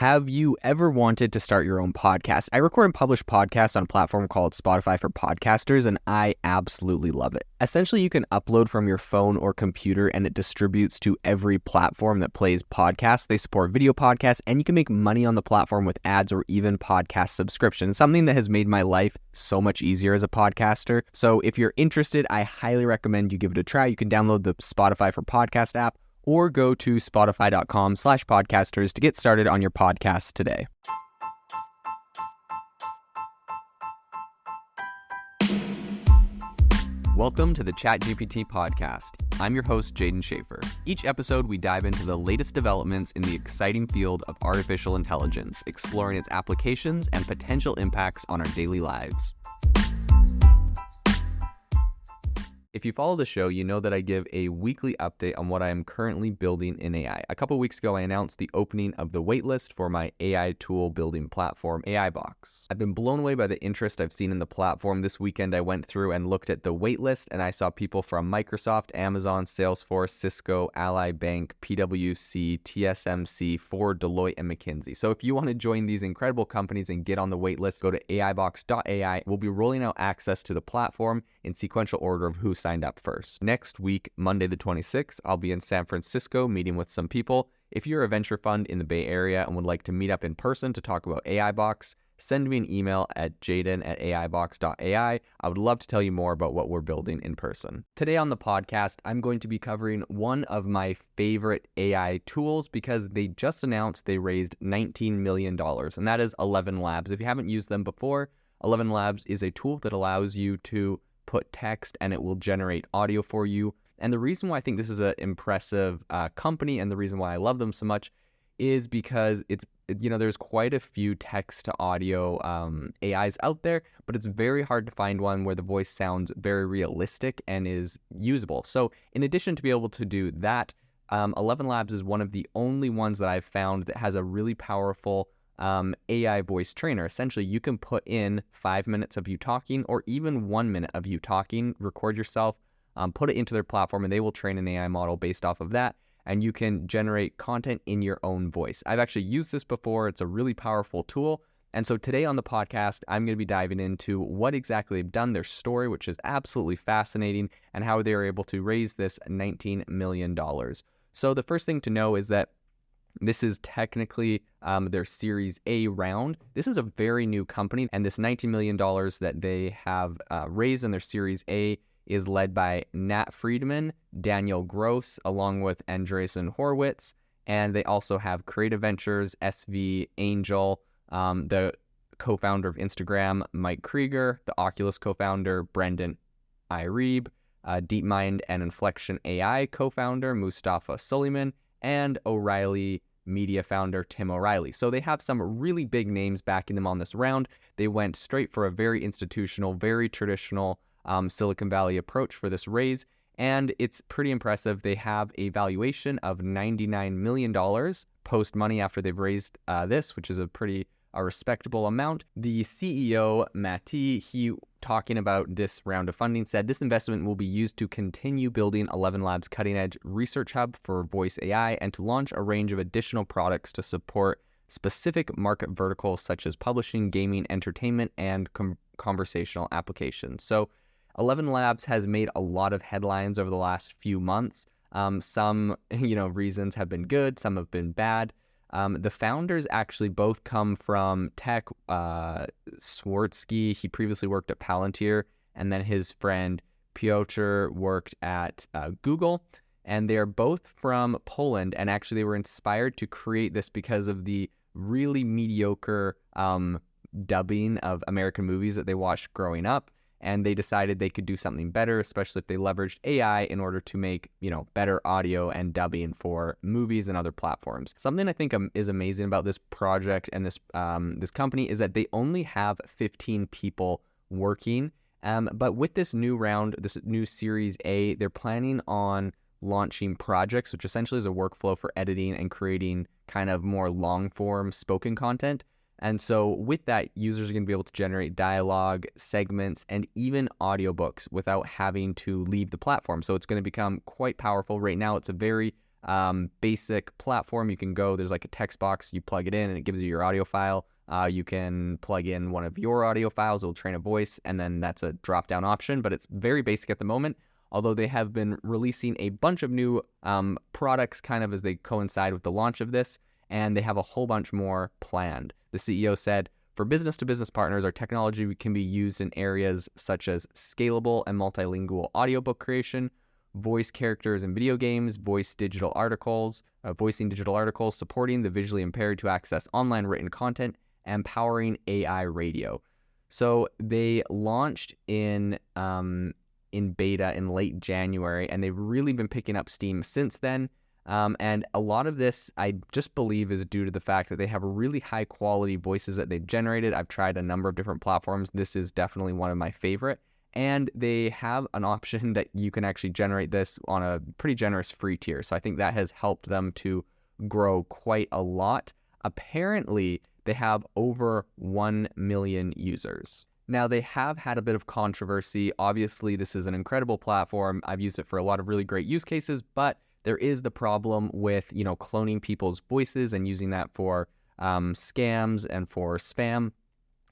Have you ever wanted to start your own podcast? I record and publish podcasts on a platform called Spotify for Podcasters, and I absolutely love it. Essentially, you can upload from your phone or computer, and it distributes to every platform that plays podcasts. They support video podcasts, and you can make money on the platform with ads or even podcast subscriptions, something that has made my life so much easier as a podcaster. So if you're interested, I highly recommend you give it a try. You can download the Spotify for Podcast app, or go to spotify.com/podcasters to get started on your podcast today. Welcome to the ChatGPT podcast. I'm your host, Jaden Schaefer. Each episode, we dive into the latest developments in the exciting field of artificial intelligence, exploring its applications and potential impacts on our daily lives. If you follow the show, you know that I give a weekly update on what I am currently building in AI. A couple weeks ago, I announced the opening of the waitlist for my AI tool building platform, AIbox. I've been blown away by the interest I've seen in the platform. This weekend, I went through and looked at the waitlist, and I saw people from Microsoft, Amazon, Salesforce, Cisco, Ally Bank, PwC, TSMC, Ford, Deloitte, and McKinsey. So if you want to join these incredible companies and get on the waitlist, go to AIbox.ai. We'll be rolling out access to the platform in sequential order of who signed up first. Next week, Monday the 26th, I'll be in San Francisco meeting with some people. If you're a venture fund in the Bay Area and would like to meet up in person to talk about AIbox, send me an email at jaden@aibox.ai. I would love to tell you more about what we're building in person. Today on the podcast, I'm going to be covering one of my favorite AI tools because they just announced they raised $19 million, and that is ElevenLabs. If you haven't used them before, ElevenLabs is a tool that allows you to put text and it will generate audio for you. And the reason why I think this is an impressive company and the reason why I love them so much is because there's quite a few text to audio AIs out there, but it's very hard to find one where the voice sounds very realistic and is usable. So in addition to be able to do that, ElevenLabs is one of the only ones that I've found that has a really powerful AI voice trainer. Essentially, you can put in 5 minutes of you talking or even 1 minute of you talking, record yourself, put it into their platform, and they will train an AI model based off of that, and you can generate content in your own voice. I've actually used this before. It's a really powerful tool. And so today on the podcast, I'm going to be diving into what exactly they've done, their story, which is absolutely fascinating, and how they were able to raise this $19 million. So the first thing to know is that this is technically their Series A round. This is a very new company, and this $19 million that they have raised in their Series A is led by Nat Friedman, Daniel Gross, along with Andreessen Horowitz, and they also have Creative Ventures, SV Angel, the co-founder of Instagram, Mike Krieger, the Oculus co-founder, Brendan Irieb, DeepMind and Inflection AI co-founder, Mustafa Suleiman, and O'Reilly Media founder Tim O'Reilly. So they have some really big names backing them on this round. They went straight for a very institutional, very traditional Silicon Valley approach for this raise, and it's pretty impressive. They have a valuation of $99 million post money after they've raised this, which is a respectable amount. The CEO, Matti, he talking about this round of funding said, "This investment will be used to continue building ElevenLabs' cutting-edge research hub for voice AI and to launch a range of additional products to support specific market verticals such as publishing, gaming, entertainment, and conversational applications." So ElevenLabs has made a lot of headlines over the last few months. Some reasons have been good, some have been bad. The founders actually both come from tech. Swartsky, he previously worked at Palantir, and then his friend Piotr worked at Google, and they are both from Poland, and actually they were inspired to create this because of the really mediocre dubbing of American movies that they watched growing up, and they decided they could do something better, especially if they leveraged AI in order to make, better audio and dubbing for movies and other platforms. Something I think is amazing about this project and this company is that they only have 15 people working. But with this new round, this new Series A, they're planning on launching projects, which essentially is a workflow for editing and creating kind of more long-form spoken content. And so with that, users are going to be able to generate dialogue, segments, and even audiobooks without having to leave the platform. So it's going to become quite powerful. Right now, it's a very basic platform. You can go, there's like a text box, you plug it in and it gives you your audio file. You can plug in one of your audio files, it'll train a voice, and then that's a drop-down option, but it's very basic at the moment, although they have been releasing a bunch of new products kind of as they coincide with the launch of this, and they have a whole bunch more planned. The CEO said, "For business-to-business partners, our technology can be used in areas such as scalable and multilingual audiobook creation, voice characters in video games, voicing digital articles, supporting the visually impaired to access online written content, and powering AI radio." So they launched in beta in late January, and they've really been picking up steam since then. And a lot of this, I just believe, is due to the fact that they have really high quality voices that they've generated. I've tried a number of different platforms. This is definitely one of my favorite. And they have an option that you can actually generate this on a pretty generous free tier. So I think that has helped them to grow quite a lot. Apparently, they have over 1 million users. Now, they have had a bit of controversy. Obviously, this is an incredible platform. I've used it for a lot of really great use cases, but there is the problem with, cloning people's voices and using that for scams and for spam.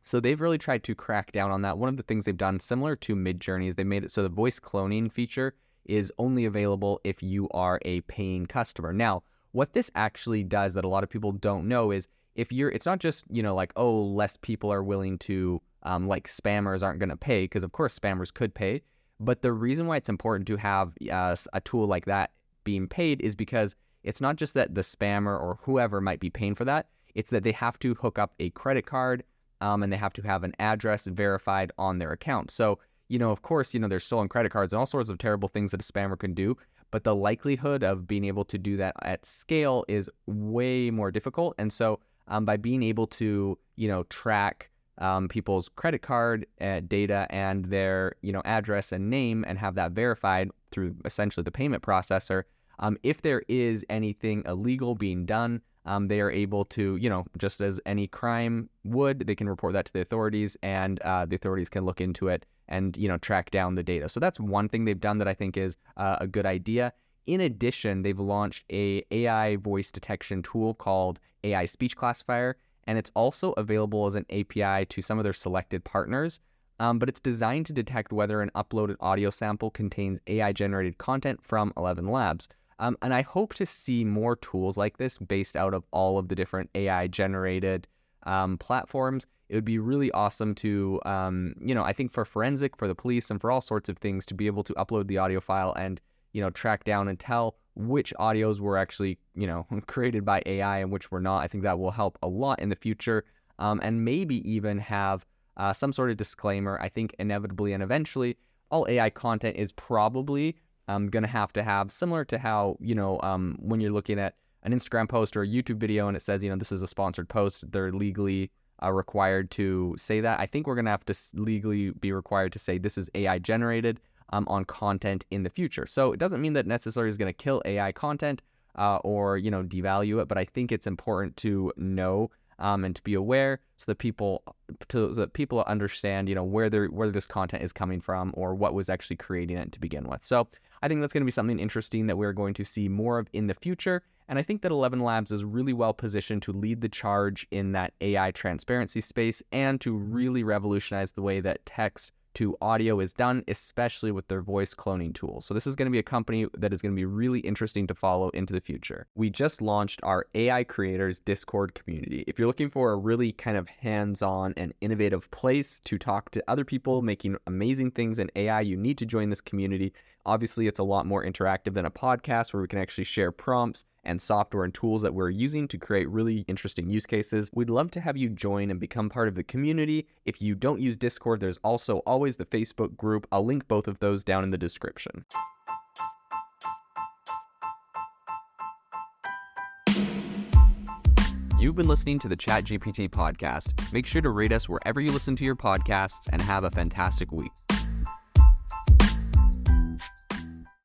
So they've really tried to crack down on that. One of the things they've done, similar to Midjourney, is they made it so the voice cloning feature is only available if you are a paying customer. Now, what this actually does that a lot of people don't know is it's not just, less people are willing to, spammers aren't going to pay, because of course spammers could pay. But the reason why it's important to have a tool like that being paid is because it's not just that the spammer or whoever might be paying for that. It's that they have to hook up a credit card, and they have to have an address verified on their account. So, of course, there's stolen credit cards and all sorts of terrible things that a spammer can do, but the likelihood of being able to do that at scale is way more difficult. And so by being able to, track people's credit card data and their, address and name, and have that verified through essentially the payment processor, if there is anything illegal being done, they are able to, just as any crime would, they can report that to the authorities, and the authorities can look into it and, track down the data. So that's one thing they've done that I think is a good idea. In addition, they've launched a AI voice detection tool called AI Speech Classifier, and it's also available as an API to some of their selected partners. But it's designed to detect whether an uploaded audio sample contains AI-generated content from ElevenLabs. And I hope to see more tools like this based out of all of the different AI-generated platforms. It would be really awesome to, I think for forensic, for the police, and for all sorts of things, to be able to upload the audio file and, track down and tell which audios were actually, created by AI and which were not. I think that will help a lot in the future, and maybe even have some sort of disclaimer. I think inevitably and eventually, all AI content is probably going to have, similar to how, when you're looking at an Instagram post or a YouTube video and it says, this is a sponsored post, they're legally required to say that. I think we're going to have to legally be required to say this is AI generated on content in the future. So it doesn't mean that necessarily is going to kill AI content or, devalue it, but I think it's important to know and to be aware so that people understand, where this content is coming from or what was actually creating it to begin with. So I think that's going to be something interesting that we're going to see more of in the future. And I think that ElevenLabs is really well positioned to lead the charge in that AI transparency space and to really revolutionize the way that text to audio is done, especially with their voice cloning tools. So this is going to be a company that is going to be really interesting to follow into the future. We just launched our AI Creators Discord community. If you're looking for a really kind of hands-on and innovative place to talk to other people making amazing things in AI, you need to join this community. Obviously, it's a lot more interactive than a podcast where we can actually share prompts and software and tools that we're using to create really interesting use cases. We'd love to have you join and become part of the community. If you don't use Discord, there's also always the Facebook group. I'll link both of those down in the description. You've been listening to the ChatGPT podcast. Make sure to rate us wherever you listen to your podcasts and have a fantastic week.